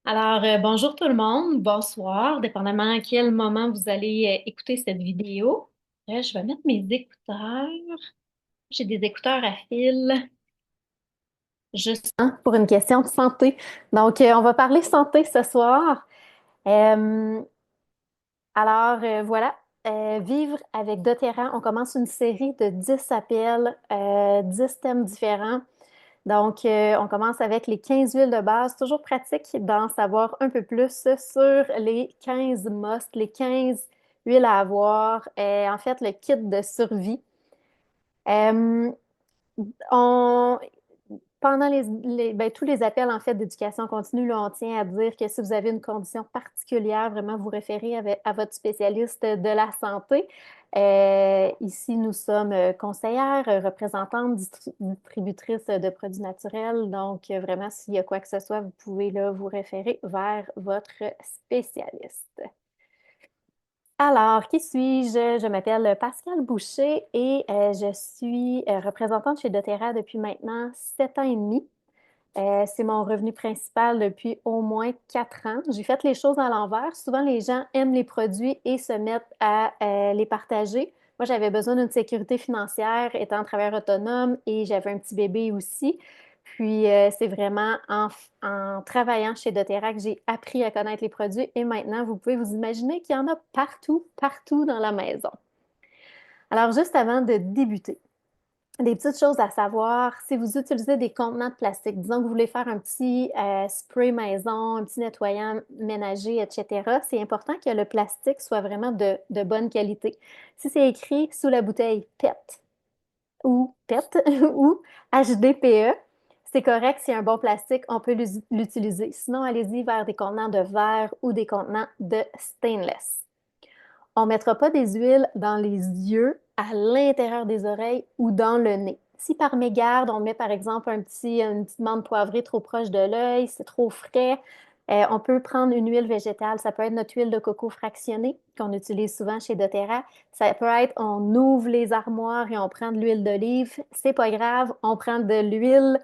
Bonjour tout le monde, bonsoir, dépendamment à quel moment vous allez écouter cette vidéo. Je vais mettre mes écouteurs. J'ai des écouteurs à fil. Juste pour une question de santé. On va parler santé ce soir. Euh, voilà. Vivre avec doTERRA, on commence une série de 10 appels, 10 thèmes différents. On commence avec les 15 huiles de base. Toujours pratique d'en savoir un peu plus sur les 15 must, les 15 huiles à avoir. En fait, le kit de survie. Euh, on, Pendant tous les appels en fait d'éducation continue, là, on tient à dire que si vous avez une condition particulière, vraiment vous référez à votre spécialiste de la santé. Ici, nous sommes conseillères, représentantes, distributrices de produits naturels. Vraiment, s'il y a quoi que ce soit, vous pouvez là, vous référer vers votre spécialiste. Alors, qui suis-je? Je m'appelle Pascale Boucher et je suis représentante chez doTERRA depuis maintenant 7 ans et demi. C'est mon revenu principal depuis au moins 4 ans. J'ai fait les choses à l'envers. Souvent, les gens aiment les produits et se mettent à les partager. Moi, j'avais besoin d'une sécurité financière étant travailleur autonome et j'avais un petit bébé aussi. C'est vraiment en travaillant chez doTERRA que j'ai appris à connaître les produits et maintenant, vous pouvez vous imaginer qu'il y en a partout, partout dans la maison. Alors, juste avant de débuter, des petites choses à savoir, si vous utilisez des contenants de plastique, disons que vous voulez faire un petit spray maison, un petit nettoyant ménager, etc., c'est important que le plastique soit vraiment de bonne qualité. Si c'est écrit sous la bouteille PET ou HDPE, c'est correct, c'est un bon plastique, on peut l'utiliser. Sinon, allez-y vers des contenants de verre ou des contenants de stainless. On ne mettra pas des huiles dans les yeux, à l'intérieur des oreilles ou dans le nez. Si par mégarde, on met par exemple une petite menthe poivrée trop proche de l'œil, c'est trop frais, on peut prendre une huile végétale. Ça peut être notre huile de coco fractionnée qu'on utilise souvent chez doTERRA. Ça peut être, on ouvre les armoires et on prend de l'huile d'olive. C'est pas grave, on prend de l'huile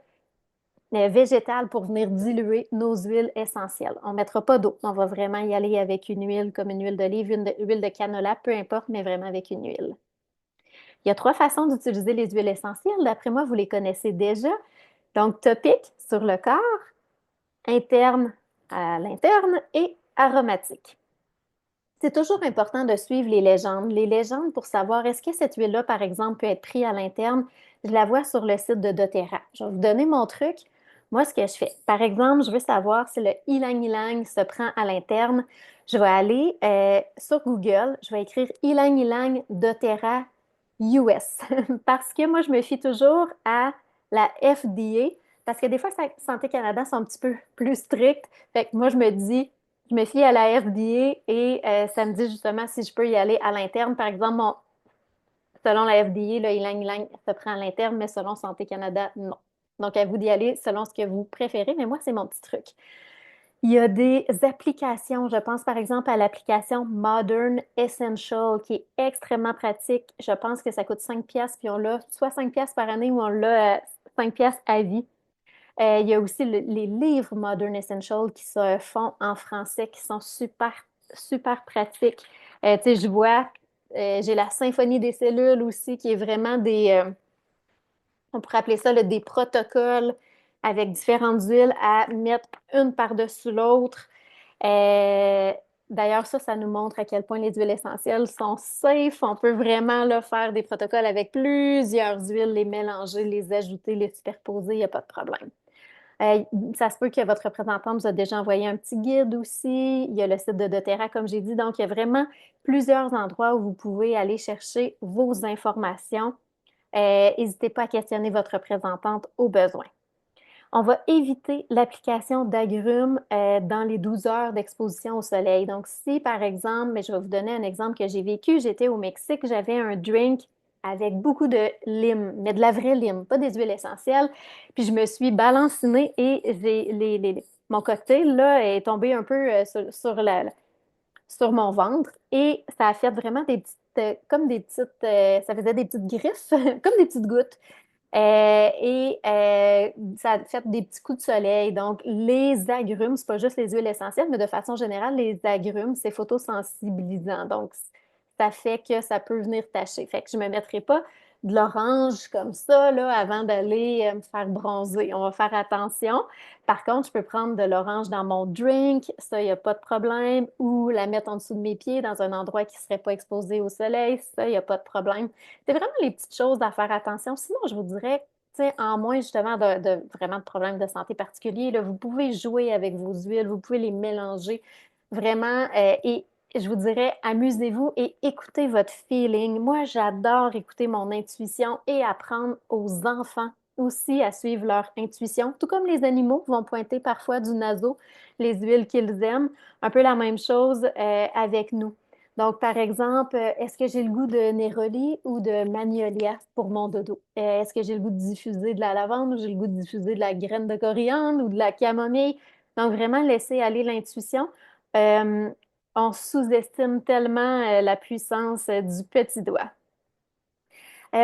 végétale pour venir diluer nos huiles essentielles. On ne mettra pas d'eau. On va vraiment y aller avec une huile comme une huile d'olive, une huile de canola, peu importe, mais vraiment avec une huile. Il y a 3 façons d'utiliser les huiles essentielles. D'après moi, vous les connaissez déjà. Donc, topique sur le corps, interne à l'interne et aromatique. C'est toujours important de suivre les légendes. Les légendes pour savoir est-ce que cette huile-là, par exemple, peut être prise à l'interne. Je la vois sur le site de doTERRA. Je vais vous donner mon truc. Moi, ce que je fais, par exemple, je veux savoir si le ylang-ylang se prend à l'interne. Je vais aller sur Google, je vais écrire ylang-ylang doTERRA US parce que moi, je me fie toujours à la FDA parce que des fois, Santé Canada sont un petit peu plus stricts. Fait que moi, je me dis, je me fie à la FDA et ça me dit justement si je peux y aller à l'interne. Par exemple, selon la FDA, le ylang-ylang se prend à l'interne, mais selon Santé Canada, non. Donc, à vous d'y aller selon ce que vous préférez, mais moi, c'est mon petit truc. Il y a des applications, je pense par exemple à l'application Modern Essential qui est extrêmement pratique. Je pense que ça coûte 5 pièces puis on l'a soit 5 pièces par année ou on l'a 5 pièces à vie. Il y a aussi les livres Modern Essential qui se font en français, qui sont super, super pratiques. Tu sais, je vois, j'ai la Symphonie des cellules aussi, qui est vraiment on pourrait appeler ça des protocoles avec différentes huiles à mettre une par-dessus l'autre. Euh, D'ailleurs, ça nous montre à quel point les huiles essentielles sont safe. On peut vraiment là, faire des protocoles avec plusieurs huiles, les mélanger, les ajouter, les superposer, il n'y a pas de problème. Euh, Ça se peut que votre représentante vous a déjà envoyé un petit guide aussi. Il y a le site de doTERRA, comme j'ai dit. Donc, il y a vraiment plusieurs endroits où vous pouvez aller chercher vos informations. N'hésitez pas à questionner votre représentante au besoin. On va éviter l'application d'agrumes dans les 12 heures d'exposition au soleil. Donc, si par exemple, mais je vais vous donner un exemple que j'ai vécu, j'étais au Mexique, j'avais un drink avec beaucoup de lime, mais de la vraie lime, pas des huiles essentielles. Puis je me suis balancinée et mon cocktail là, est tombé un peu sur mon ventre et ça a fait vraiment des petites, comme des petites, ça faisait des petites griffes, comme des petites gouttes. Ça fait des petits coups de soleil. Donc, les agrumes, c'est pas juste les huiles essentielles, mais de façon générale, les agrumes, c'est photosensibilisant. Donc, ça fait que ça peut venir tacher. Fait que je me mettrai pas de l'orange comme ça, là, avant d'aller me faire bronzer. On va faire attention. Par contre, je peux prendre de l'orange dans mon drink, ça, il n'y a pas de problème, ou la mettre en dessous de mes pieds dans un endroit qui ne serait pas exposé au soleil, ça, il n'y a pas de problème. C'est vraiment les petites choses à faire attention. Sinon, je vous dirais, tu sais, en moins justement de vraiment de problèmes de santé particuliers, là, vous pouvez jouer avec vos huiles, vous pouvez les mélanger vraiment et je vous dirais, amusez-vous et écoutez votre feeling. Moi, j'adore écouter mon intuition et apprendre aux enfants aussi à suivre leur intuition, tout comme les animaux vont pointer parfois du naseau les huiles qu'ils aiment. Un peu la même chose avec nous. Donc, par exemple, est-ce que j'ai le goût de néroli ou de magnolia pour mon dodo? Est-ce que j'ai le goût de diffuser de la lavande ou j'ai le goût de diffuser de la graine de coriandre ou de la camomille? Donc, vraiment laisser aller l'intuition. Euh, on sous-estime tellement la puissance du petit doigt.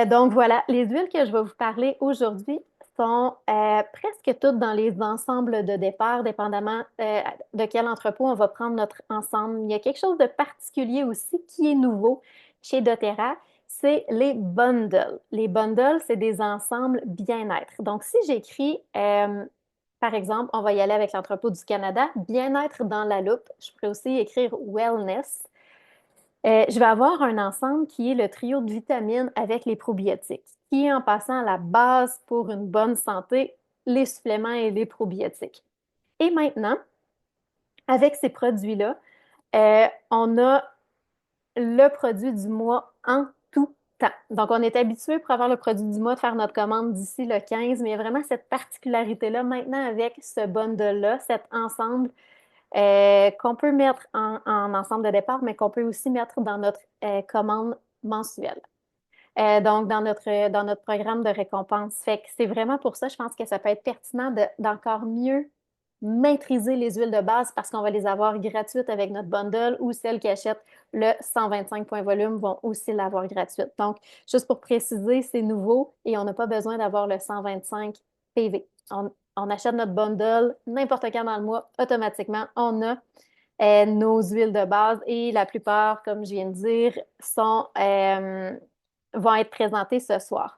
Donc voilà, les huiles que je vais vous parler aujourd'hui sont presque toutes dans les ensembles de départ, dépendamment de quel entrepôt on va prendre notre ensemble. Il y a quelque chose de particulier aussi qui est nouveau chez doTERRA, c'est les bundles. Les bundles, c'est des ensembles bien-être. Donc si j'écris, par exemple, on va y aller avec l'entrepôt du Canada, bien-être dans la loupe, je pourrais aussi écrire wellness. Je vais avoir un ensemble qui est le trio de vitamines avec les probiotiques, qui est en passant à la base pour une bonne santé, les suppléments et les probiotiques. Et maintenant, avec ces produits-là, on a le produit du mois en tout temps. Donc, on est habitué pour avoir le produit du mois de faire notre commande d'ici le 15, mais il y a vraiment cette particularité-là maintenant avec ce bundle-là, cet ensemble qu'on peut mettre en ensemble de départ, mais qu'on peut aussi mettre dans notre commande mensuelle. Donc, dans notre programme de récompense. Fait que c'est vraiment pour ça, je pense que ça peut être pertinent d'encore mieux maîtriser les huiles de base parce qu'on va les avoir gratuites avec notre bundle ou celles qui achètent le 125 points volume vont aussi l'avoir gratuite. Donc, juste pour préciser, c'est nouveau et on n'a pas besoin d'avoir le 125 PV. On achète notre bundle n'importe quand dans le mois, automatiquement, on a nos huiles de base et la plupart, comme je viens de dire, vont être présentées ce soir.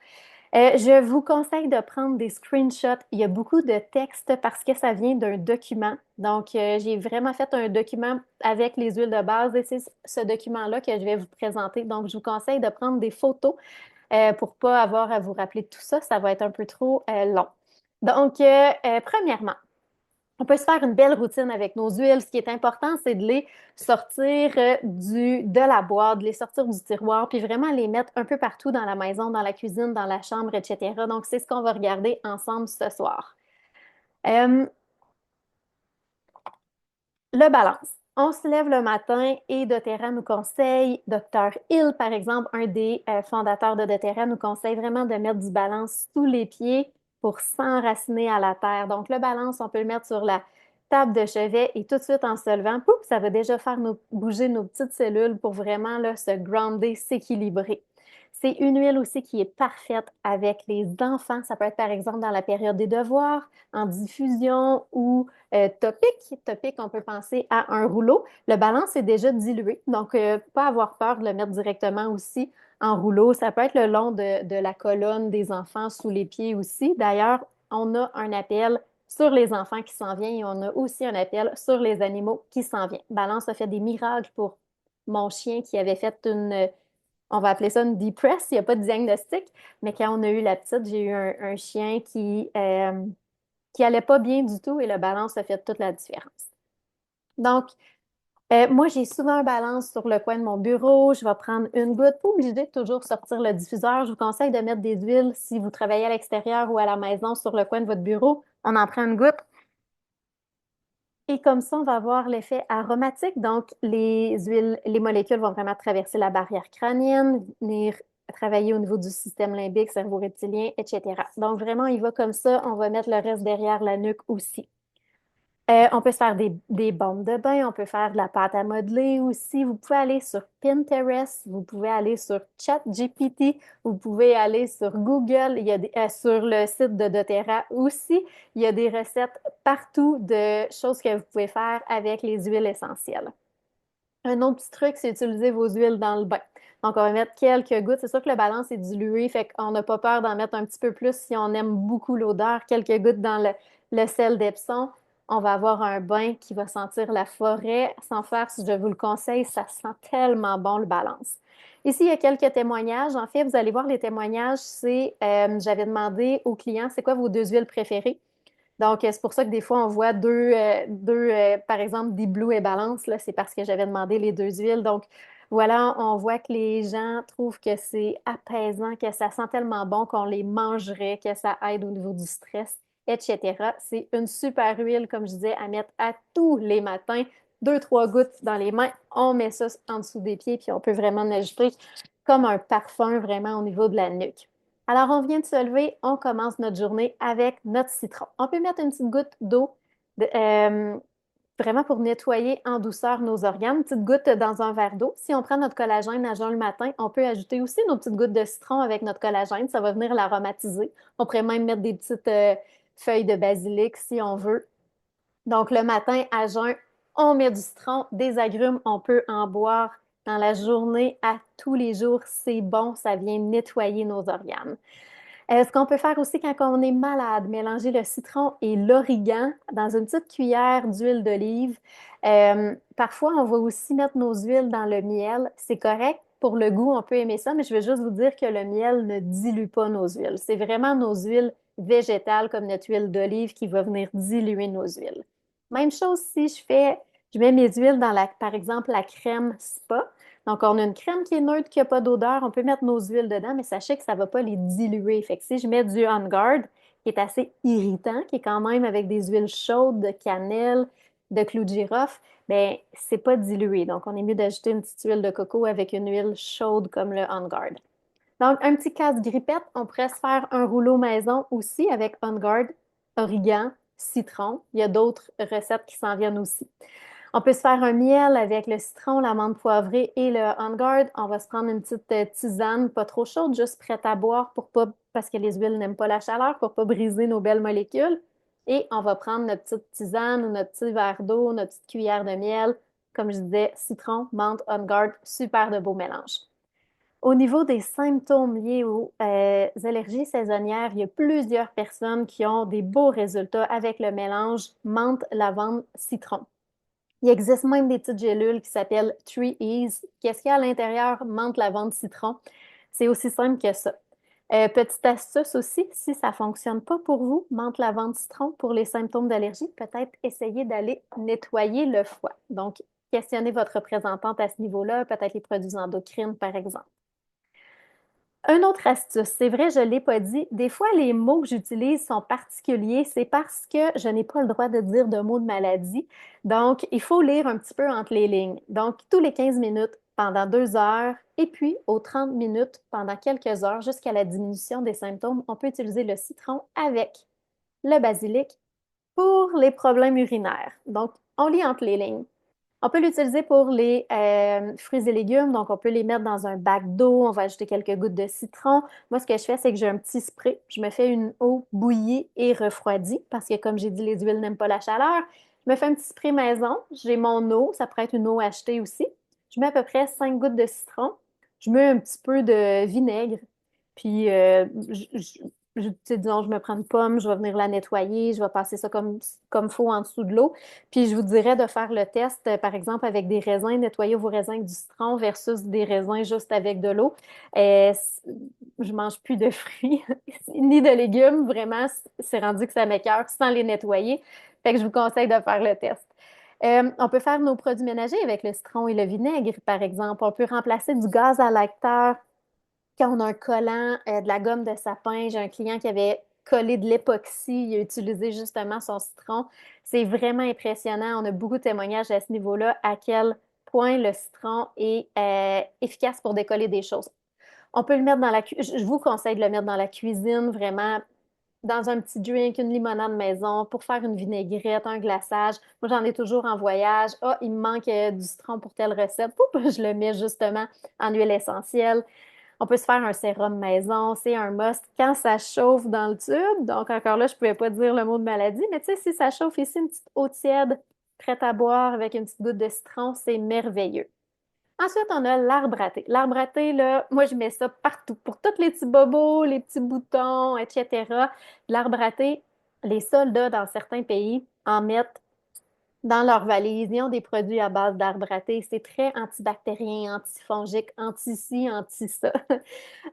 Je vous conseille de prendre des screenshots. Il y a beaucoup de texte parce que ça vient d'un document. Donc, j'ai vraiment fait un document avec les huiles de base et c'est ce document-là que je vais vous présenter. Donc, je vous conseille de prendre des photos pour ne pas avoir à vous rappeler de tout ça. Ça va être un peu trop long. Donc, premièrement, on peut se faire une belle routine avec nos huiles. Ce qui est important, c'est de les sortir de la boîte, de les sortir du tiroir, puis vraiment les mettre un peu partout dans la maison, dans la cuisine, dans la chambre, etc. Donc, c'est ce qu'on va regarder ensemble ce soir. Euh, le balance. On se lève le matin et doTERRA nous conseille, Dr. Hill, par exemple, un des fondateurs de doTERRA, nous conseille vraiment de mettre du balance sous les pieds pour s'enraciner à la terre. Donc, le balance, on peut le mettre sur la table de chevet et tout de suite en se levant, pouf, ça va déjà faire bouger nos petites cellules pour vraiment là, se grounder, s'équilibrer. C'est une huile aussi qui est parfaite avec les enfants. Ça peut être par exemple dans la période des devoirs, en diffusion ou topic. Topic, on peut penser à un rouleau. Le balance est déjà dilué, donc pas avoir peur de le mettre directement aussi en rouleau. Ça peut être le long de la colonne des enfants sous les pieds aussi. D'ailleurs, on a un appel sur les enfants qui s'en vient et on a aussi un appel sur les animaux qui s'en vient. Balance a fait des miracles pour mon chien qui avait fait on va appeler ça une depress, il n'y a pas de diagnostic, mais quand on a eu la petite, j'ai eu un chien qui allait pas bien du tout et le balance a fait toute la différence. Donc, moi, j'ai souvent un balance sur le coin de mon bureau. Je vais prendre une goutte. Pas obligé de toujours sortir le diffuseur. Je vous conseille de mettre des huiles si vous travaillez à l'extérieur ou à la maison sur le coin de votre bureau. On en prend une goutte. Et comme ça, on va avoir l'effet aromatique. Donc, les huiles, les molécules vont vraiment traverser la barrière crânienne, venir travailler au niveau du système limbique, cerveau reptilien, etc. Donc, vraiment, il va comme ça. On va mettre le reste derrière la nuque aussi. On peut se faire des bombes de bain, on peut faire de la pâte à modeler aussi. Vous pouvez aller sur Pinterest, vous pouvez aller sur ChatGPT, vous pouvez aller sur Google, sur le site de doTERRA aussi. Il y a des recettes partout de choses que vous pouvez faire avec les huiles essentielles. Un autre petit truc, c'est utiliser vos huiles dans le bain. Donc, on va mettre quelques gouttes. C'est sûr que le ballon est dilué, fait qu'on n'a pas peur d'en mettre un petit peu plus si on aime beaucoup l'odeur. Quelques gouttes dans le sel d'Epsom. On va avoir un bain qui va sentir la forêt. Sans faire, si je vous le conseille, ça sent tellement bon le balance. Ici, il y a quelques témoignages. En fait, vous allez voir les témoignages. J'avais demandé aux clients, c'est quoi vos deux huiles préférées? Donc, c'est pour ça que des fois, on voit par exemple, des Blue et Balance. Là, c'est parce que j'avais demandé les deux huiles. Donc, voilà, on voit que les gens trouvent que c'est apaisant, que ça sent tellement bon qu'on les mangerait, que ça aide au niveau du stress, etc. C'est une super huile, comme je disais, à mettre à tous les matins. Deux, trois gouttes dans les mains. On met ça en dessous des pieds, puis on peut vraiment en ajouter comme un parfum vraiment au niveau de la nuque. Alors, on vient de se lever, on commence notre journée avec notre citron. On peut mettre une petite goutte d'eau vraiment pour nettoyer en douceur nos organes. Une petite goutte dans un verre d'eau. Si on prend notre collagène à jeun le matin, on peut ajouter aussi nos petites gouttes de citron avec notre collagène. Ça va venir l'aromatiser. On pourrait même mettre des petites feuilles de basilic si on veut. Donc, le matin à jeun, on met du citron, des agrumes, on peut en boire dans la journée à tous les jours. C'est bon, ça vient nettoyer nos organes. Ce qu'on peut faire aussi quand on est malade, mélanger le citron et l'origan dans une petite cuillère d'huile d'olive. Parfois, on va aussi mettre nos huiles dans le miel. C'est correct. Pour le goût, on peut aimer ça, mais je veux juste vous dire que le miel ne dilue pas nos huiles. C'est vraiment nos huiles végétales comme notre huile d'olive qui va venir diluer nos huiles. Même chose si je mets mes huiles dans par exemple, la crème spa. Donc, on a une crème qui est neutre, qui n'a pas d'odeur. On peut mettre nos huiles dedans, mais sachez que ça ne va pas les diluer. Fait que si je mets du On Guard, qui est assez irritant, qui est quand même avec des huiles chaudes de cannelle, de clou de girofle, ben c'est pas dilué. Donc, on est mieux d'ajouter une petite huile de coco avec une huile chaude comme le On Guard. Donc, un petit casse-grippette, on pourrait se faire un rouleau maison aussi avec On Guard, origan, citron. Il y a d'autres recettes qui s'en viennent aussi. On peut se faire un miel avec le citron, l'amande poivrée et le On Guard. On va se prendre une petite tisane, pas trop chaude, juste prête à boire parce que les huiles n'aiment pas la chaleur, pour pas briser nos belles molécules. Et on va prendre notre petite tisane ou notre petit verre d'eau, notre petite cuillère de miel. Comme je disais, citron, menthe, On Guard, super de beau mélange. Au niveau des symptômes liés aux allergies saisonnières, il y a plusieurs personnes qui ont des beaux résultats avec le mélange menthe, lavande, citron. Il existe même des petites gélules qui s'appellent 3E's. Qu'est-ce qu'il y a à l'intérieur? Menthe, lavande, citron. C'est aussi simple que ça. Petite astuce aussi, si ça ne fonctionne pas pour vous, menthe, lavande, citron, pour les symptômes d'allergie, peut-être essayer d'aller nettoyer le foie. Donc, questionnez votre représentante à ce niveau-là, peut-être les produits endocrines, par exemple. Un autre astuce, c'est vrai, je ne l'ai pas dit. Des fois, les mots que j'utilise sont particuliers. C'est parce que je n'ai pas le droit de dire de mots de maladie. Donc, il faut lire un petit peu entre les lignes. Donc, tous les 15 minutes pendant 2 heures et puis aux 30 minutes pendant quelques heures jusqu'à la diminution des symptômes, on peut utiliser le citron avec le basilic pour les problèmes urinaires. Donc, on lit entre les lignes. On peut l'utiliser pour les fruits et légumes, donc on peut les mettre dans un bac d'eau, on va ajouter quelques gouttes de citron. Moi, ce que je fais, c'est que j'ai un petit spray. Je me fais une eau bouillie et refroidie parce que, comme j'ai dit, les huiles n'aiment pas la chaleur. Je me fais un petit spray maison. J'ai mon eau, ça pourrait être une eau achetée aussi. Je mets à peu près 5 gouttes de citron. Je mets un petit peu de vinaigre. Puis, tu sais, disons, je me prends une pomme, je vais venir la nettoyer, je vais passer ça comme faut en dessous de l'eau. Puis je vous dirais de faire le test, par exemple, avec des raisins, nettoyer vos raisins avec du citron versus des raisins juste avec de l'eau. Je mange plus de fruits ni de légumes. Vraiment, c'est rendu que ça m'écoeure sans les nettoyer. Fait que je vous conseille de faire le test. On peut faire nos produits ménagers avec le citron et le vinaigre, par exemple. On peut remplacer du gaz à lacteur quand on a un collant, de la gomme de sapin. J'ai un client qui avait collé de l'époxy, il a utilisé justement son citron. C'est vraiment impressionnant. On a beaucoup de témoignages à ce niveau-là, à quel point le citron est efficace pour décoller des choses. On peut le mettre dans la cuisine. Je vous conseille de le mettre dans la cuisine, vraiment dans un petit drink, une limonade maison, pour faire une vinaigrette, un glaçage. Moi, j'en ai toujours en voyage. Ah, il me manque du citron pour telle recette. Poup, je le mets justement en huile essentielle. On peut se faire un sérum maison, c'est un must quand ça chauffe dans le tube. Donc, encore là, je ne pouvais pas dire le mot de maladie, mais tu sais, si ça chauffe ici, une petite eau tiède, prête à boire avec une petite goutte de citron, c'est merveilleux. Ensuite, on a l'arbre à thé. L'arbre à thé, là, moi, je mets ça partout. Pour tous les petits bobos, les petits boutons, etc. L'arbre à thé, les soldats dans certains pays en mettent dans leur valise. Ils ont des produits à base d'arbre à thé. C'est très antibactérien, antifongique, anti-ci, anti-ça.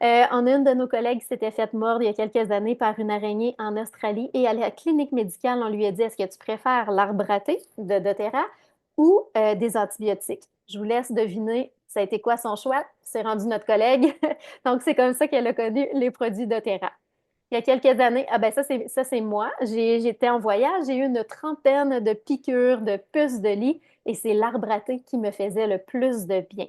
On a une de nos collègues qui s'était faite mordre il y a quelques années par une araignée en Australie et à la clinique médicale, on lui a dit, est-ce que tu préfères l'arbre à thé de doTERRA ou des antibiotiques? Je vous laisse deviner, ça a été quoi son choix? C'est rendu notre collègue. Donc, c'est comme ça qu'elle a connu les produits doTERRA. Il y a quelques années, ah ben ça c'est moi. J'étais en voyage, j'ai eu une trentaine de piqûres de puces de lit et c'est l'arbre à thé qui me faisait le plus de bien.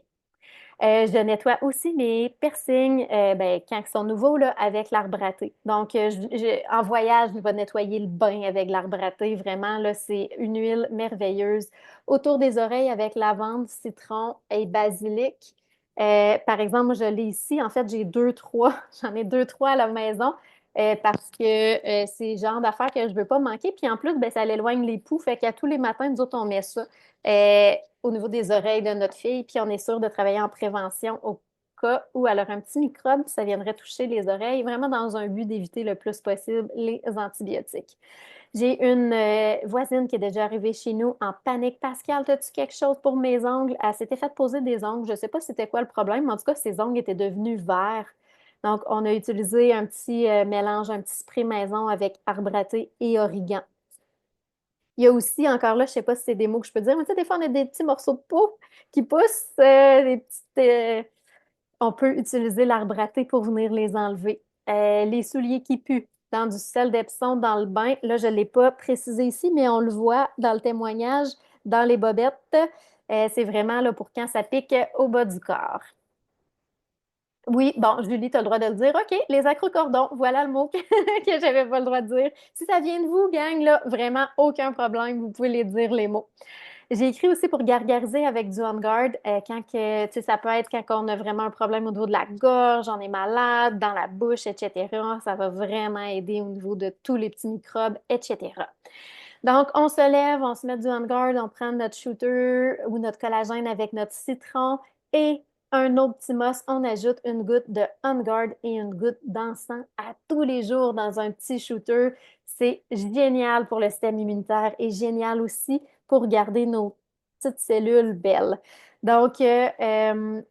Je nettoie aussi mes piercings ben, quand ils sont nouveaux là, avec l'arbre à thé. Donc, en voyage, je vais nettoyer le bain avec l'arbre à thé. Vraiment, là, c'est une huile merveilleuse. Autour des oreilles avec lavande, citron et basilic. Par exemple, moi, je l'ai ici. En fait, j'ai deux, trois. J'en ai deux, trois à la maison parce que c'est le genre d'affaires que je ne veux pas manquer. Puis en plus, ben, ça l'éloigne les poux. Fait qu'à tous les matins, nous autres, on met ça. Au niveau des oreilles de notre fille, puis on est sûr de travailler en prévention au cas où elle aurait un petit microbe, ça viendrait toucher les oreilles, vraiment dans un but d'éviter le plus possible les antibiotiques. J'ai une voisine qui est déjà arrivée chez nous en panique. Pascal, as-tu quelque chose pour mes ongles? Elle s'était fait poser des ongles. Je ne sais pas c'était quoi le problème, mais en tout cas, ses ongles étaient devenus verts. Donc, on a utilisé un petit mélange, un petit spray maison avec arbre à thé et origan. Il y a aussi, encore là, je ne sais pas si c'est des mots que je peux dire, mais tu sais, des fois, on a des petits morceaux de peau qui poussent, des petites, on peut utiliser l'arbre à thé pour venir les enlever. Les souliers qui puent, dans du sel d'Epsom dans le bain. Là, je ne l'ai pas précisé ici, mais on le voit dans le témoignage, dans les bobettes. C'est vraiment là, pour quand ça pique au bas du corps. Oui, bon, Julie, tu as le droit de le dire. OK, les acrocordons, voilà le mot que j'avais pas le droit de dire. Si ça vient de vous, gang, là, vraiment aucun problème, vous pouvez les dire, les mots. J'ai écrit aussi pour gargariser avec du On Guard, quand que, tu sais, ça peut être quand on a vraiment un problème au niveau de la gorge, on est malade, dans la bouche, etc. Ça va vraiment aider au niveau de tous les petits microbes, etc. Donc, on se lève, on se met du On Guard, on prend notre shooter ou notre collagène avec notre citron et un autre petit mousse, on ajoute une goutte de On Guard et une goutte d'encens à tous les jours dans un petit shooter. C'est génial pour le système immunitaire et génial aussi pour garder nos petites cellules belles. Donc, le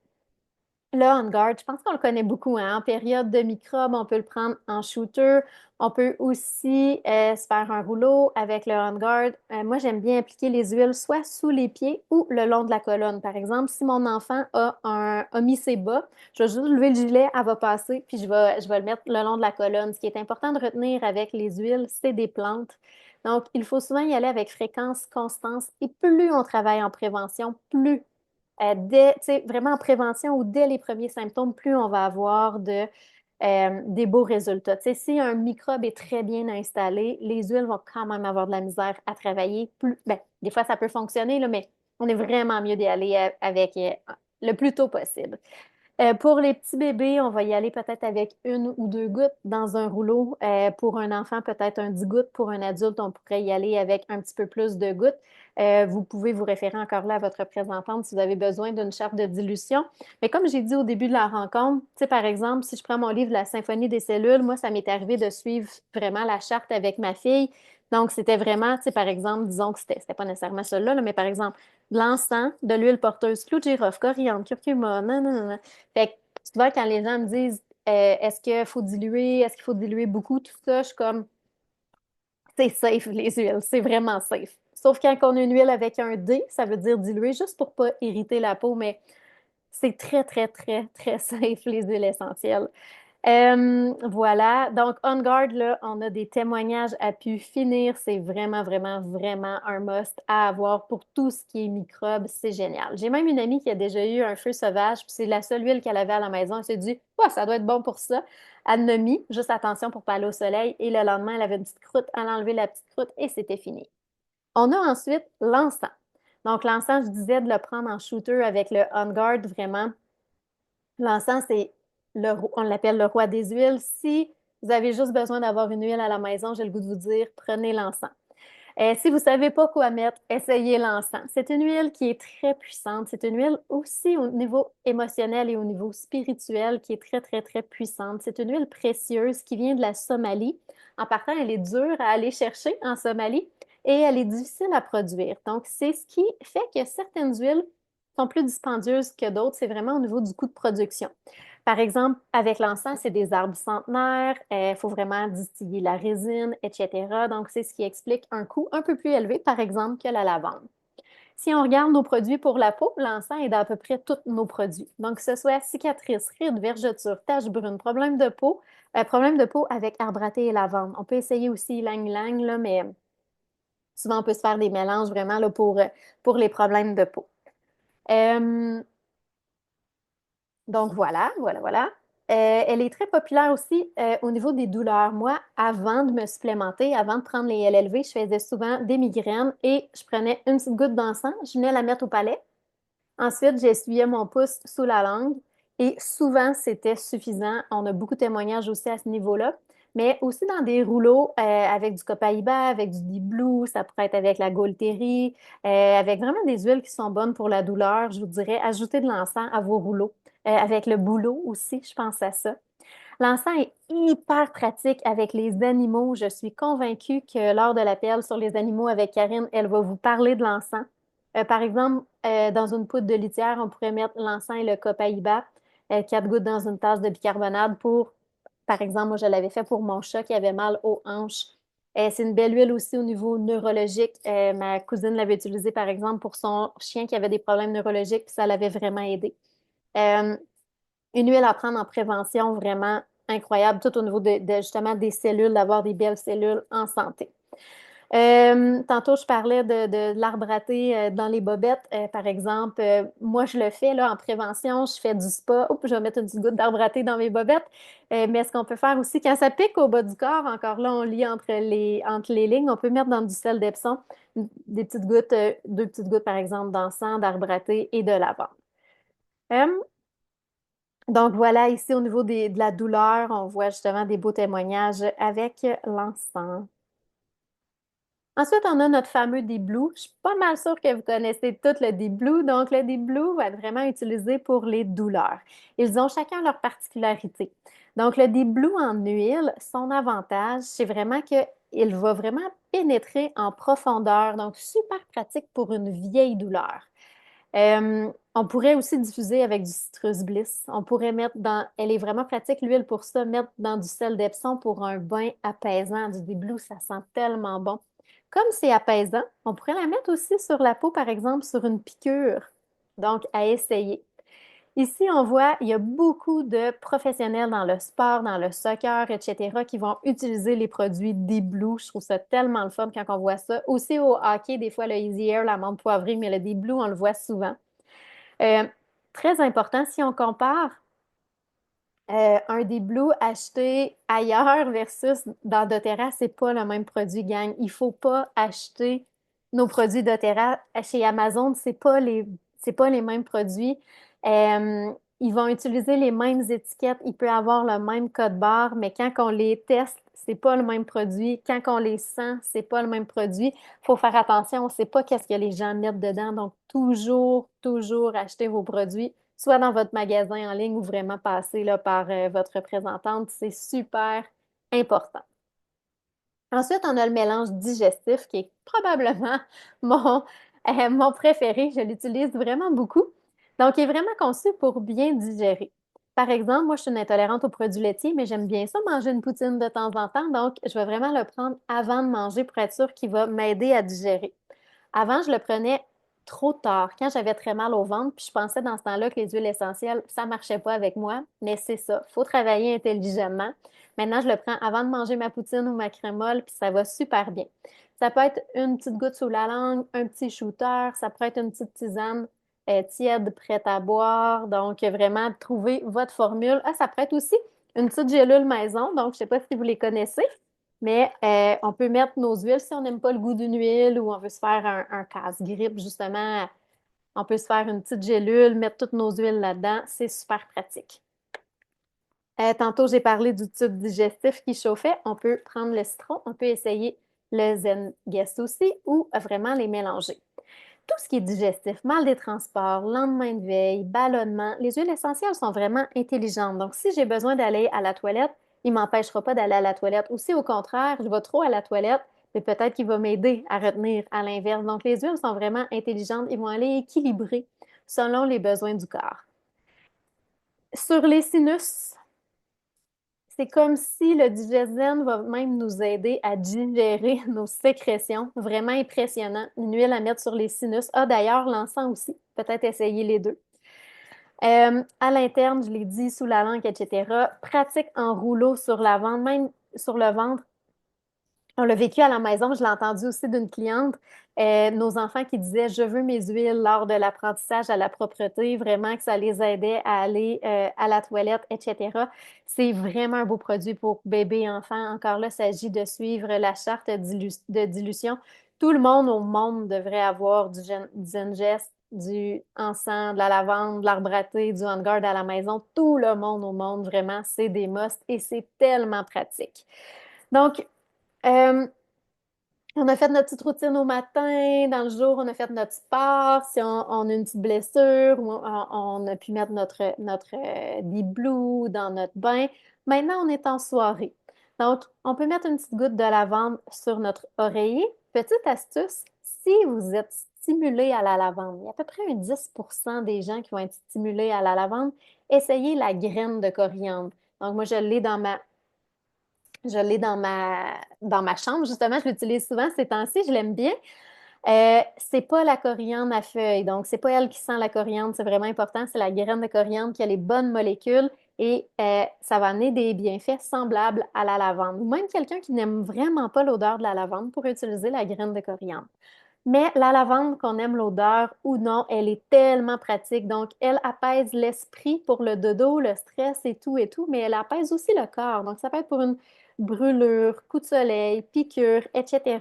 On Guard, je pense qu'on le connaît beaucoup, hein. En période de microbes, on peut le prendre en shooter. On peut aussi se faire un rouleau avec le On Guard. Moi, j'aime bien appliquer les huiles soit sous les pieds ou le long de la colonne. Par exemple, si mon enfant a mis ses bas, je vais juste lever le gilet, elle va passer, puis je vais le mettre le long de la colonne. Ce qui est important de retenir avec les huiles, c'est des plantes. Donc, il faut souvent y aller avec fréquence, constance. Et plus on travaille en prévention, plus tu sais, vraiment en prévention ou dès les premiers symptômes, plus on va avoir des beaux résultats. Tu sais, si un microbe est très bien installé, les huiles vont quand même avoir de la misère à travailler. Ben, des fois, ça peut fonctionner, là, mais on est vraiment mieux d'y aller avec le plus tôt possible. Pour les petits bébés, on va y aller peut-être avec une ou deux gouttes dans un rouleau. Pour un enfant, peut-être un 10 gouttes. Pour un adulte, on pourrait y aller avec un petit peu plus de gouttes. Vous pouvez vous référer encore là à votre représentante si vous avez besoin d'une charte de dilution. Mais comme j'ai dit au début de la rencontre, tu sais, par exemple, si je prends mon livre La Symphonie des cellules, moi, ça m'est arrivé de suivre vraiment la charte avec ma fille. Donc, c'était vraiment, tu sais, par exemple, disons que c'était pas nécessairement cela, là, mais par exemple, de l'encens, de l'huile porteuse, clou de girofle, coriandre, curcuma, non, non, non, non. Fait que souvent, quand les gens me disent est-ce qu'il faut diluer beaucoup, tout ça, je suis comme c'est safe, les huiles, c'est vraiment safe. Sauf quand on a une huile avec un D, ça veut dire diluer juste pour pas irriter la peau, mais c'est très, très, très, très safe, les huiles essentielles. Voilà. Donc, On Guard, là, on a des témoignages à pu finir. C'est vraiment, vraiment, vraiment un must à avoir pour tout ce qui est microbes. C'est génial. J'ai même une amie qui a déjà eu un feu sauvage, puis c'est la seule huile qu'elle avait à la maison. Elle s'est dit, ouais, ça doit être bon pour ça. Elle en a mis, juste attention pour pas aller au soleil. Et le lendemain, elle avait une petite croûte. Elle a enlevé la petite croûte et c'était fini. On a ensuite l'encens. Donc, l'encens, je disais de le prendre en shooter avec le On Guard, vraiment. L'encens, on l'appelle le roi des huiles. Si vous avez juste besoin d'avoir une huile à la maison, j'ai le goût de vous dire, prenez l'encens. Si vous ne savez pas quoi mettre, essayez l'encens. C'est une huile qui est très puissante. C'est une huile aussi au niveau émotionnel et au niveau spirituel qui est très, très, très puissante. C'est une huile précieuse qui vient de la Somalie. En partant, elle est dure à aller chercher en Somalie et elle est difficile à produire. Donc, c'est ce qui fait que certaines huiles sont plus dispendieuses que d'autres. C'est vraiment au niveau du coût de production. Par exemple, avec l'encens, c'est des arbres centenaires, il faut vraiment distiller la résine, etc. Donc, c'est ce qui explique un coût un peu plus élevé, par exemple, que la lavande. Si on regarde nos produits pour la peau, l'encens est dans à peu près tous nos produits. Donc, que ce soit cicatrices, rides, vergetures, taches brunes, problème de peau avec arbre à thé et lavande. On peut essayer aussi ylang-ylang, là, mais souvent on peut se faire des mélanges vraiment là, pour les problèmes de peau. Euh, Donc voilà, voilà, voilà. Elle est très populaire aussi au niveau des douleurs. Moi, avant de me supplémenter, avant de prendre les LLV, je faisais souvent des migraines et je prenais une petite goutte d'encens, je venais la mettre au palais. Ensuite, j'essuyais mon pouce sous la langue et souvent, c'était suffisant. On a beaucoup de témoignages aussi à ce niveau-là, mais aussi dans des rouleaux avec du copaïba, avec du Deep Blue, ça pourrait être avec la Gaultérie, avec vraiment des huiles qui sont bonnes pour la douleur. Je vous dirais, ajoutez de l'encens à vos rouleaux. Avec le bouleau aussi, je pense à ça. L'encens est hyper pratique avec les animaux. Je suis convaincue que lors de l'appel sur les animaux avec Karine, elle va vous parler de l'encens. Par exemple, dans une poudre de litière, on pourrait mettre l'encens et le copaïba, 4 gouttes dans une tasse de bicarbonate pour, par exemple, moi je l'avais fait pour mon chat qui avait mal aux hanches. C'est une belle huile aussi au niveau neurologique. Ma cousine l'avait utilisée, par exemple, pour son chien qui avait des problèmes neurologiques, puis ça l'avait vraiment aidé. Euh, une huile à prendre en prévention vraiment incroyable, tout au niveau justement des cellules, d'avoir des belles cellules en santé. Tantôt, je parlais de l'arbre à thé dans les bobettes, par exemple. Moi, je le fais là, en prévention, je fais du spa. Oups, je vais mettre une petite goutte d'arbre à thé dans mes bobettes. Mais ce qu'on peut faire aussi, quand ça pique au bas du corps, encore là, on lit entre les lignes, on peut mettre dans du sel d'Epsom des petites gouttes, 2 petites gouttes, par exemple, d'encens, d'arbre à thé et de lavande. Euh, donc voilà, ici au niveau de la douleur, on voit justement des beaux témoignages avec l'encens. Ensuite, on a notre fameux Deep Blue. Je suis pas mal sûre que vous connaissez tout le Deep Blue. Donc, le Deep Blue va être vraiment utilisé pour les douleurs. Ils ont chacun leur particularité. Donc, le Deep Blue en huile, son avantage, c'est vraiment qu'il va vraiment pénétrer en profondeur. Donc, super pratique pour une vieille douleur. On pourrait aussi diffuser avec du citrus bliss. On pourrait mettre dans, elle est vraiment pratique, l'huile pour ça, mettre dans du sel d'Epsom pour un bain apaisant. Du Deep Blue, ça sent tellement bon. Comme c'est apaisant, on pourrait la mettre aussi sur la peau, par exemple, sur une piqûre. Donc, à essayer. Ici, on voit, il y a beaucoup de professionnels dans le sport, dans le soccer, etc., qui vont utiliser les produits Deep Blue. Je trouve ça tellement le fun quand on voit ça. Aussi au hockey, des fois, le Easy Air, la menthe poivrée, mais le Deep Blue, on le voit souvent. Euh, Très important, si on compare un des Blue acheté ailleurs versus dans doTERRA, c'est pas le même produit, gang. Il faut pas acheter nos produits doTERRA chez Amazon, c'est pas les mêmes produits. Ils vont utiliser les mêmes étiquettes, il peut avoir le même code barre, mais quand on les teste, c'est pas le même produit. Quand on les sent, c'est pas le même produit. Il faut faire attention, on sait pas qu'est-ce que les gens mettent dedans. Donc, toujours, toujours acheter vos produits soit dans votre magasin en ligne ou vraiment passer là, par votre représentante. C'est super important. Ensuite, on a le mélange digestif qui est probablement mon, mon préféré. Je l'utilise vraiment beaucoup. Donc, il est vraiment conçu pour bien digérer. Par exemple, moi, je suis une intolérante aux produits laitiers, mais j'aime bien ça manger une poutine de temps en temps. Donc, je vais vraiment le prendre avant de manger pour être sûr qu'il va m'aider à digérer. Avant, je le prenais trop tard, quand j'avais très mal au ventre, puis je pensais dans ce temps-là que les huiles essentielles, ça marchait pas avec moi, mais c'est ça, faut travailler intelligemment. Maintenant, je le prends avant de manger ma poutine ou ma crémole, puis ça va super bien. Ça peut être une petite goutte sous la langue, un petit shooter, ça peut être une petite tisane tiède, prête à boire. Donc, vraiment, trouver votre formule. Ah, ça peut être aussi une petite gélule maison. Donc, je ne sais pas si vous les connaissez, mais on peut mettre nos huiles si on n'aime pas le goût d'une huile ou on veut se faire un casse-grippe, justement. On peut se faire une petite gélule, mettre toutes nos huiles là-dedans. C'est super pratique. Tantôt, j'ai parlé du tube digestif qui chauffait. On peut prendre le citron, on peut essayer le Zen Guest aussi ou vraiment les mélanger. Tout ce qui est digestif, mal des transports, lendemain de veille, ballonnement, les huiles essentielles sont vraiment intelligentes. Donc, si j'ai besoin d'aller à la toilette, il ne m'empêchera pas d'aller à la toilette. Ou si au contraire, je vais trop à la toilette, mais peut-être qu'il va m'aider à retenir à l'inverse. Donc, les huiles sont vraiment intelligentes. Ils vont aller équilibrer selon les besoins du corps. Sur les sinus, c'est comme si le Digestion va même nous aider à digérer nos sécrétions. Vraiment impressionnant. Une huile à mettre sur les sinus. Ah, d'ailleurs, l'encens aussi. Peut-être essayer les deux. À l'interne, je l'ai dit, sous la langue, etc. Pratique en rouleau sur la ventre, même sur le ventre. On l'a vécu à la maison, je l'ai entendu aussi d'une cliente, nos enfants qui disaient je veux mes huiles lors de l'apprentissage à la propreté, vraiment que ça les aidait à aller à la toilette, etc. C'est vraiment un beau produit pour bébé et enfant. Encore là, il s'agit de suivre la charte de dilution. Tout le monde au monde devrait avoir du Zengest, du encens, de la lavande, de l'arbre à thé, du On Guard à la maison. Tout le monde au monde, vraiment, c'est des musts et c'est tellement pratique. Donc, euh, on a fait notre petite routine au matin, dans le jour, on a fait notre sport. Si on a une petite blessure, on a pu mettre notre Deep Blue dans notre bain. Maintenant, on est en soirée. Donc, on peut mettre une petite goutte de lavande sur notre oreiller. Petite astuce, si vous êtes stimulé à la lavande, il y a à peu près un 10% des gens qui vont être stimulés à la lavande, essayez la graine de coriandre. Donc, moi, je l'ai dans ma chambre, justement, je l'utilise souvent ces temps-ci, je l'aime bien. C'est pas la coriandre à feuilles, donc c'est pas elle qui sent la coriandre, c'est vraiment important, c'est la graine de coriandre qui a les bonnes molécules et ça va amener des bienfaits semblables à la lavande. Ou même quelqu'un qui n'aime vraiment pas l'odeur de la lavande pourrait utiliser la graine de coriandre. Mais la lavande, qu'on aime l'odeur ou non, elle est tellement pratique. Donc, elle apaise l'esprit pour le dodo, le stress et tout, mais elle apaise aussi le corps. Donc, ça peut être pour une brûlure, coup de soleil, piqûre, etc.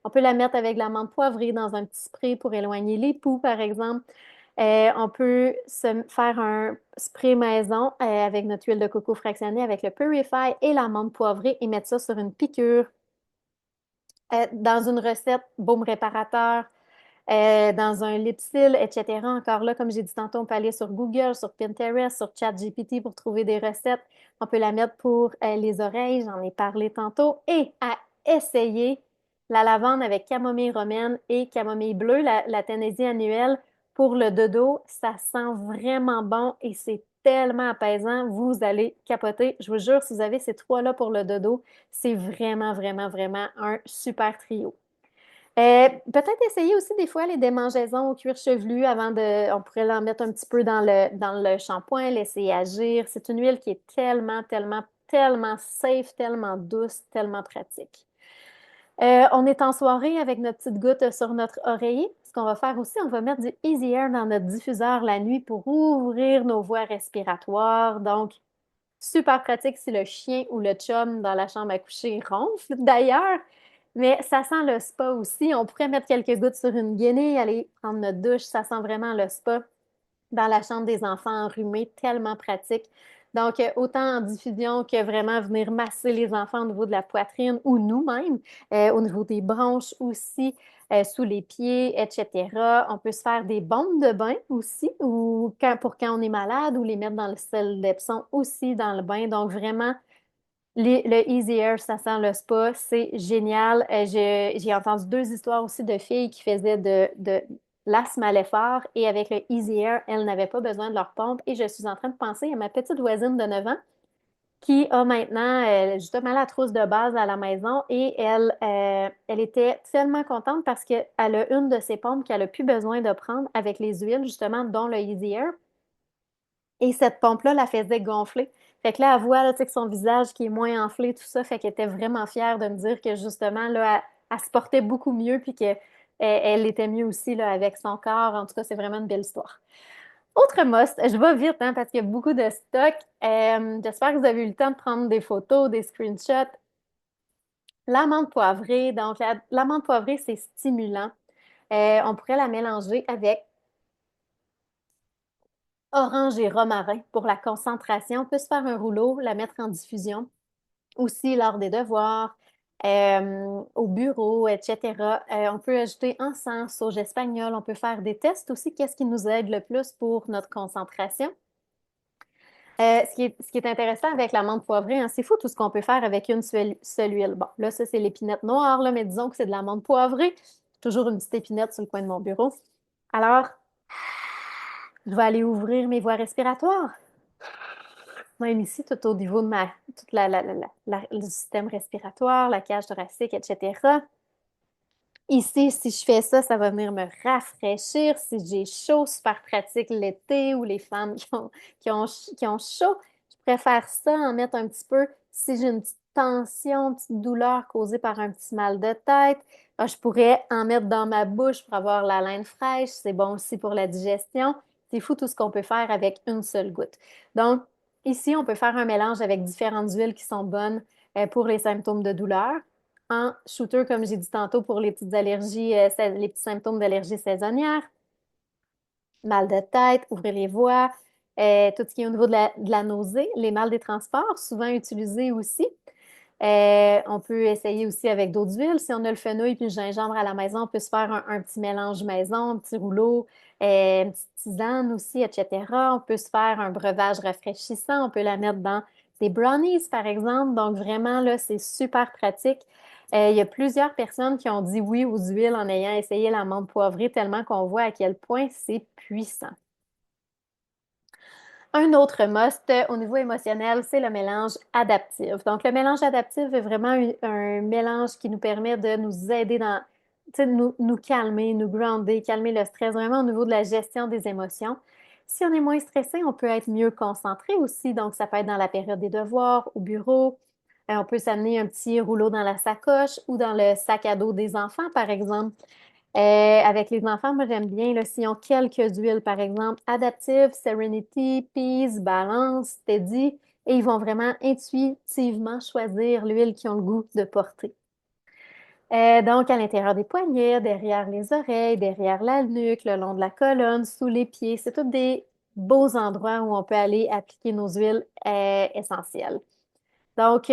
On peut la mettre avec de la menthe poivrée dans un petit spray pour éloigner les poux, par exemple. On peut se faire un spray maison avec notre huile de coco fractionnée, avec le Purify et la menthe poivrée et mettre ça sur une piqûre dans une recette baume réparateur, dans un lipsil, etc. Encore là, comme j'ai dit tantôt, on peut aller sur Google, sur Pinterest, sur ChatGPT pour trouver des recettes. On peut la mettre pour les oreilles, j'en ai parlé tantôt, et à essayer la lavande avec camomille romaine et camomille bleue, la Tennessee annuelle pour le dodo. Ça sent vraiment bon et c'est tellement apaisant. Vous allez capoter. Je vous jure, si vous avez ces trois-là pour le dodo, c'est vraiment, vraiment, vraiment un super trio. Peut-être essayer aussi des fois les démangeaisons au cuir chevelu avant de. On pourrait l'en mettre un petit peu dans le shampoing, laisser agir. C'est une huile qui est tellement, tellement, tellement safe, tellement douce, tellement pratique. On est en soirée avec notre petite goutte sur notre oreiller. Ce qu'on va faire aussi, on va mettre du Easy Air dans notre diffuseur la nuit pour ouvrir nos voies respiratoires. Donc, super pratique si le chien ou le chum dans la chambre à coucher ronfle d'ailleurs. Mais ça sent le spa aussi. On pourrait mettre quelques gouttes sur une guenille, aller prendre notre douche. Ça sent vraiment le spa dans la chambre des enfants enrhumés, tellement pratique. Donc, autant en diffusion que vraiment venir masser les enfants au niveau de la poitrine ou nous-mêmes, au niveau des bronches aussi, sous les pieds, etc. On peut se faire des bombes de bain aussi, ou pour quand on est malade, ou les mettre dans le sel d'Epsom aussi dans le bain. Donc, vraiment, le Easy Air, ça sent le spa, c'est génial. J'ai entendu deux histoires aussi de filles qui faisaient de l'asthme à l'effort et avec le Easy Air, elles n'avaient pas besoin de leur pompe. Et je suis en train de penser à ma petite voisine de 9 ans qui a maintenant justement la trousse de base à la maison et elle était tellement contente parce qu'elle a une de ses pompes qu'elle a plus besoin de prendre avec les huiles, justement, dont le Easy Air. Et cette pompe-là la faisait gonfler. Fait que là, elle voit là, tu sais, que son visage qui est moins enflé, tout ça, fait qu'elle était vraiment fière de me dire que justement, là, elle se portait beaucoup mieux puis qu'elle elle était mieux aussi là, avec son corps. En tout cas, c'est vraiment une belle histoire. Autre must, je vais vite hein, parce qu'il y a beaucoup de stock. J'espère que vous avez eu le temps de prendre des photos, des screenshots. L'amande poivrée, donc l'amande poivrée, c'est stimulant. On pourrait la mélanger avec orange et romarin pour la concentration. On peut se faire un rouleau, la mettre en diffusion. Aussi lors des devoirs, au bureau, etc. On peut ajouter encens, sauge espagnole. On peut faire des tests aussi. Qu'est-ce qui nous aide le plus pour notre concentration? Ce qui est intéressant avec l'amande poivrée, hein, c'est fou tout ce qu'on peut faire avec une seule huile. Bon, là, ça, c'est l'épinette noire, là, mais disons que c'est de l'amande poivrée. Toujours une petite épinette sur le coin de mon bureau. Alors, je vais aller ouvrir mes voies respiratoires. Même ici, tout au niveau de toute le système respiratoire, la cage thoracique, etc. Ici, si je fais ça, ça va venir me rafraîchir. Si j'ai chaud, super pratique l'été ou les femmes qui ont chaud, je préfère ça, en mettre un petit peu. Si j'ai une petite tension, une petite douleur causée par un petit mal de tête, je pourrais en mettre dans ma bouche pour avoir la laine fraîche. C'est bon aussi pour la digestion. C'est fou tout ce qu'on peut faire avec une seule goutte. Donc, ici, on peut faire un mélange avec différentes huiles qui sont bonnes pour les symptômes de douleur en shooter, comme j'ai dit tantôt, pour les petites allergies, les petits symptômes d'allergie saisonnière, mal de tête, ouvrir les voies, tout ce qui est au niveau de la nausée, les mal des transports, souvent utilisés aussi. On peut essayer aussi avec d'autres huiles. Si on a le fenouil puis le gingembre à la maison, on peut se faire un petit mélange maison, un petit rouleau, une petite tisane aussi, etc. On peut se faire un breuvage rafraîchissant. On peut la mettre dans des brownies, par exemple. Donc, vraiment, là, c'est super pratique. Il y a plusieurs personnes qui ont dit oui aux huiles en ayant essayé l'amande poivrée, tellement qu'on voit à quel point c'est puissant. Un autre must au niveau émotionnel, c'est le mélange adaptif. Donc, le mélange adaptif est vraiment un mélange qui nous permet de nous aider dans, tu sais, nous calmer, nous grounder, calmer le stress, vraiment au niveau de la gestion des émotions. Si on est moins stressé, on peut être mieux concentré aussi. Donc, ça peut être dans la période des devoirs, au bureau. On peut s'amener un petit rouleau dans la sacoche ou dans le sac à dos des enfants, par exemple. Avec les enfants, moi j'aime bien là, s'ils ont quelques huiles, par exemple, Adaptive, Serenity, Peace, Balance, Steady, et ils vont vraiment intuitivement choisir l'huile qu'ils ont le goût de porter. Donc, à l'intérieur des poignets, derrière les oreilles, derrière la nuque, le long de la colonne, sous les pieds, c'est tous des beaux endroits où on peut aller appliquer nos huiles essentielles. Donc,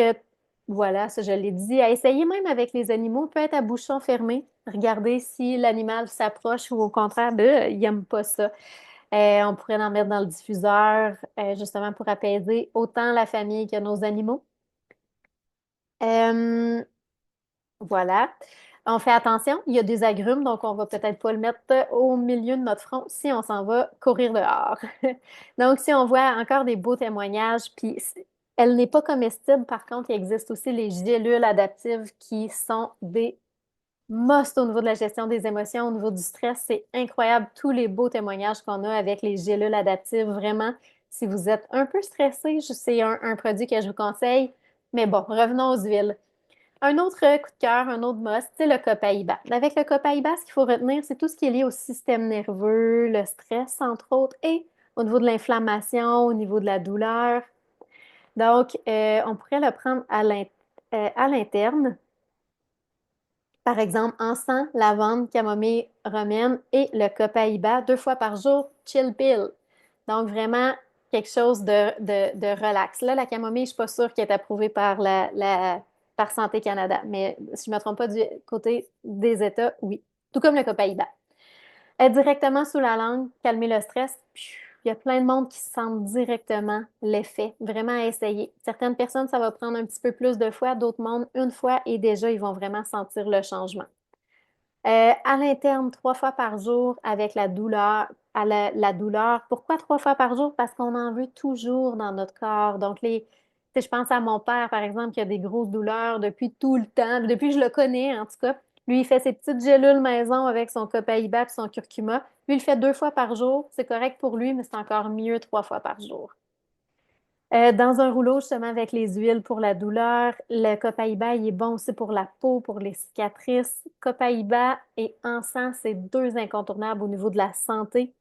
voilà, ça je l'ai dit. À essayer même avec les animaux, peut être à bouchon fermé. Regardez si l'animal s'approche ou au contraire, il n'aime pas ça. On pourrait en mettre dans le diffuseur, justement pour apaiser autant la famille que nos animaux. Euh, voilà. On fait attention, il y a des agrumes, donc on va peut-être pas le mettre au milieu de notre front si on s'en va courir dehors. Donc, si on voit encore des beaux témoignages, puis elle n'est pas comestible, par contre, il existe aussi les gélules adaptives qui sont des must au niveau de la gestion des émotions, au niveau du stress. C'est incroyable tous les beaux témoignages qu'on a avec les gélules adaptives. Vraiment, si vous êtes un peu stressé, c'est un produit que je vous conseille. Mais bon, revenons aux huiles. Un autre coup de cœur, un autre must, c'est le copaïba. Avec le copaïba, ce qu'il faut retenir, c'est tout ce qui est lié au système nerveux, le stress, entre autres, et au niveau de l'inflammation, au niveau de la douleur. Donc, on pourrait le prendre à l'interne. Par exemple, encens, lavande, camomille, romaine et le copaïba 2 fois par jour, chill pill. Donc, vraiment quelque chose de relax. Là, la camomille, je ne suis pas sûre qu'elle est approuvée par Santé Canada, mais si je ne me trompe pas du côté des États, oui. Tout comme le copaïba. Directement sous la langue, calmer le stress. Il y a plein de monde qui sentent directement l'effet. Vraiment à essayer. Certaines personnes, ça va prendre un petit peu plus de fois, d'autres mondes une fois et déjà, ils vont vraiment sentir le changement. À l'interne, 3 fois par jour avec la douleur. La douleur. Pourquoi 3 fois par jour? Parce qu'on en veut toujours dans notre corps. Donc, Tu sais, je pense à mon père, par exemple, qui a des grosses douleurs depuis tout le temps, depuis que je le connais, en tout cas. Lui, il fait ses petites gélules maison avec son copaïba et son curcuma. Lui, il le fait 2 fois par jour. C'est correct pour lui, mais c'est encore mieux 3 fois par jour. Dans un rouleau, justement, avec les huiles pour la douleur, le copaïba, il est bon aussi pour la peau, pour les cicatrices. Copaïba et encens, c'est deux incontournables au niveau de la santé.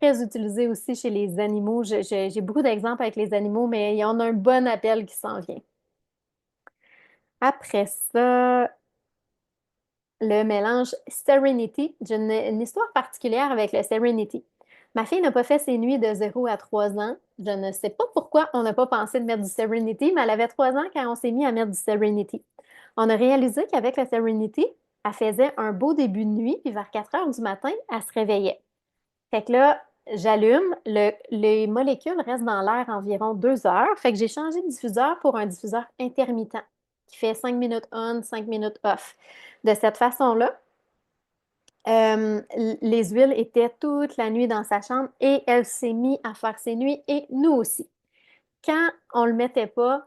Très utilisé aussi chez les animaux. J'ai beaucoup d'exemples avec les animaux, mais il y en a un bon appel qui s'en vient. Après ça, le mélange Serenity. J'ai une histoire particulière avec le Serenity. Ma fille n'a pas fait ses nuits de 0 à 3 ans. Je ne sais pas pourquoi on n'a pas pensé de mettre du Serenity, mais elle avait 3 ans quand on s'est mis à mettre du Serenity. On a réalisé qu'avec le Serenity, elle faisait un beau début de nuit, puis vers 4 heures du matin, elle se réveillait. Fait que là, j'allume, les molécules restent dans l'air environ 2 heures. Fait que j'ai changé de diffuseur pour un diffuseur intermittent qui fait 5 minutes on, 5 minutes off. De cette façon-là, les huiles étaient toute la nuit dans sa chambre et elle s'est mise à faire ses nuits et nous aussi. Quand on le mettait pas,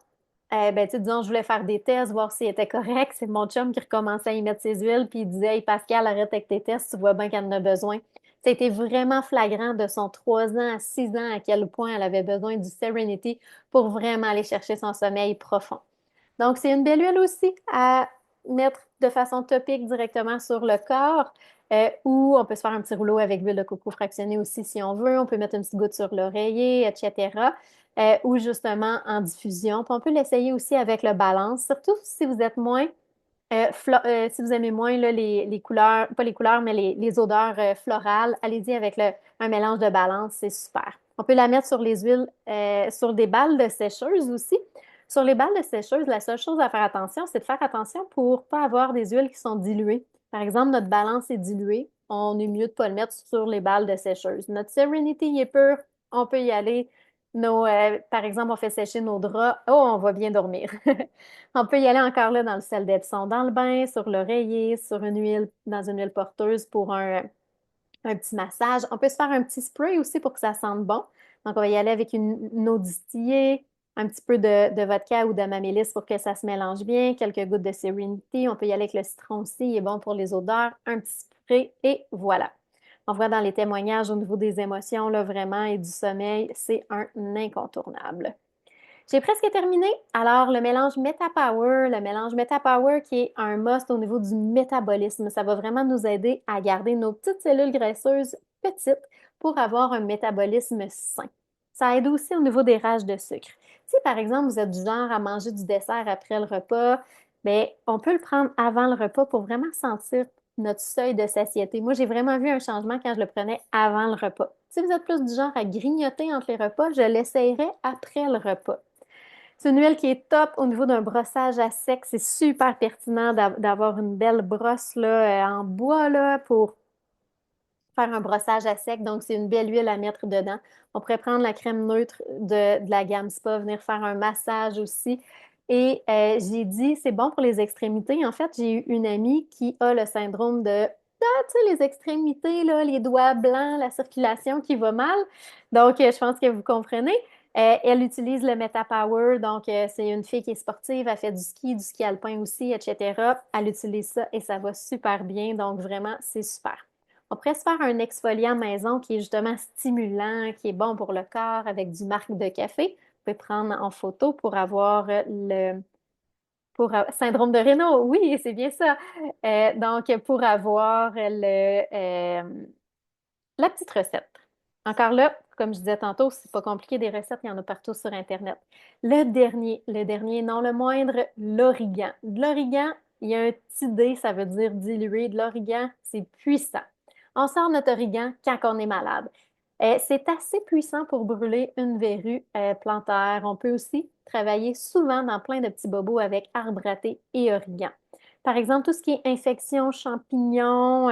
ben, tu sais, disons, je voulais faire des tests, voir s'il était correct. C'est mon chum qui recommençait à y mettre ses huiles, puis il disait, Hey, Pascal, arrête avec tes tests, tu vois bien qu'elle en a besoin. C'était vraiment flagrant de son 3 ans à 6 ans à quel point elle avait besoin du Serenity pour vraiment aller chercher son sommeil profond. Donc, c'est une belle huile aussi à mettre de façon topique directement sur le corps, ou on peut se faire un petit rouleau avec l'huile de coco fractionnée aussi si on veut. On peut mettre une petite goutte sur l'oreiller, etc. Ou justement en diffusion. Puis on peut l'essayer aussi avec le balance, surtout si vous êtes moins si vous aimez moins là, les couleurs, pas les couleurs, mais les odeurs florales, allez-y avec un mélange de balance, c'est super. On peut la mettre sur les huiles, sur des balles de sécheuse aussi. Sur les balles de sécheuse, la seule chose à faire attention, c'est de faire attention pour ne pas avoir des huiles qui sont diluées. Par exemple, notre balance est diluée, on est mieux de ne pas le mettre sur les balles de sécheuse. Notre Serenity est pur, on peut y aller. Par exemple, on fait sécher nos draps. Oh, on va bien dormir. On peut y aller encore là dans le sel d'Epsom, dans le bain, sur l'oreiller, sur une huile, dans une huile porteuse pour un petit massage. On peut se faire un petit spray aussi pour que ça sente bon. Donc, on va y aller avec une eau distillée, un petit peu de vodka ou de mamélis pour que ça se mélange bien, quelques gouttes de Serenity. On peut y aller avec le citron aussi, il est bon pour les odeurs, un petit spray et voilà. On voit dans les témoignages au niveau des émotions, là, vraiment, et du sommeil, c'est un incontournable. J'ai presque terminé. Alors, le mélange MetaPower qui est un must au niveau du métabolisme. Ça va vraiment nous aider à garder nos petites cellules graisseuses petites pour avoir un métabolisme sain. Ça aide aussi au niveau des rages de sucre. Si par exemple vous êtes du genre à manger du dessert après le repas, bien, on peut le prendre avant le repas pour vraiment sentir notre seuil de satiété. Moi, j'ai vraiment vu un changement quand je le prenais avant le repas. Si vous êtes plus du genre à grignoter entre les repas, je l'essayerai après le repas. C'est une huile qui est top au niveau d'un brossage à sec. C'est super pertinent d'avoir une belle brosse là, en bois là, pour faire un brossage à sec. Donc, c'est une belle huile à mettre dedans. On pourrait prendre la crème neutre de la gamme Spa, venir faire un massage aussi. Et j'ai dit, c'est bon pour les extrémités. En fait, j'ai eu une amie qui a le syndrome de, tu sais, les extrémités, là, les doigts blancs, la circulation qui va mal. Donc, je pense que vous comprenez. Elle utilise le MetaPower, donc c'est une fille qui est sportive, elle fait du ski alpin aussi, etc. Elle utilise ça et ça va super bien, donc vraiment, c'est super. On pourrait se faire un exfoliant maison qui est justement stimulant, qui est bon pour le corps avec du marc de café. Vous pouvez prendre en photo pour avoir syndrome de Raynaud. Oui, c'est bien ça. Donc, pour avoir la petite recette. Encore là, comme je disais tantôt, c'est pas compliqué des recettes, il y en a partout sur Internet. Le dernier, non le moindre, l'origan. De l'origan, il y a un petit D, ça veut dire dilué. De l'origan, c'est puissant. On sort notre origan quand on est malade. C'est assez puissant pour brûler une verrue plantaire. On peut aussi travailler souvent dans plein de petits bobos avec arbre à thé et origan. Par exemple, tout ce qui est infection, champignons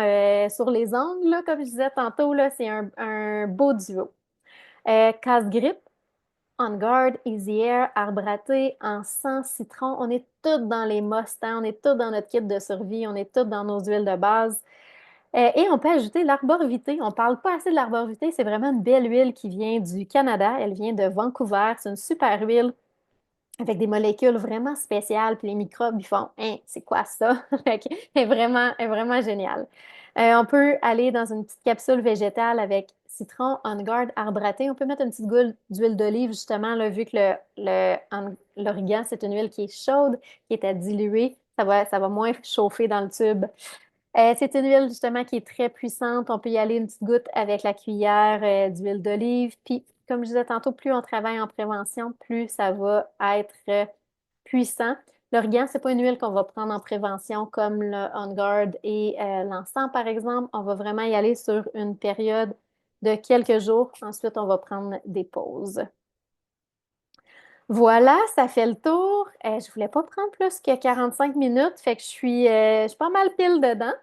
sur les ongles, là, comme je disais tantôt, là, c'est un beau duo. Casse-grippe, On Guard, Easy Air, arbre à thé, encens, citron, on est toutes dans les must, hein, on est toutes dans notre kit de survie, on est toutes dans nos huiles de base. Et on peut ajouter l'arborvité. On ne parle pas assez de l'arborvité, c'est vraiment une belle huile qui vient du Canada. Elle vient de Vancouver. C'est une super huile avec des molécules vraiment spéciales, puis les microbes, ils font, hein, c'est quoi ça? Fait que elle est vraiment géniale. On peut aller dans une petite capsule végétale avec citron, On Guard, arbre à thé. On peut mettre une petite goutte d'huile d'olive, justement, là, vu que l'origan, c'est une huile qui est chaude, qui est à diluer. Ça va moins chauffer dans le tube. C'est une huile justement qui est très puissante. On peut y aller une petite goutte avec la cuillère d'huile d'olive. Puis, comme je disais tantôt, plus on travaille en prévention, plus ça va être puissant. L'origan, c'est pas une huile qu'on va prendre en prévention comme le On Guard et l'encens, par exemple. On va vraiment y aller sur une période de quelques jours. Ensuite, on va prendre des pauses. Voilà, ça fait le tour. Je voulais pas prendre plus que 45 minutes, fait que je suis pas mal pile dedans.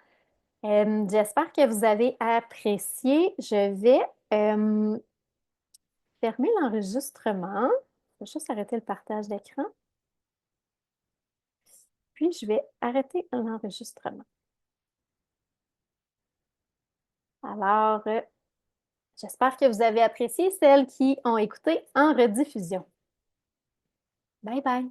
J'espère que vous avez apprécié. Je vais fermer l'enregistrement. Je vais juste arrêter le partage d'écran. Puis, je vais arrêter l'enregistrement. Alors, j'espère que vous avez apprécié celles qui ont écouté en rediffusion. Bye bye!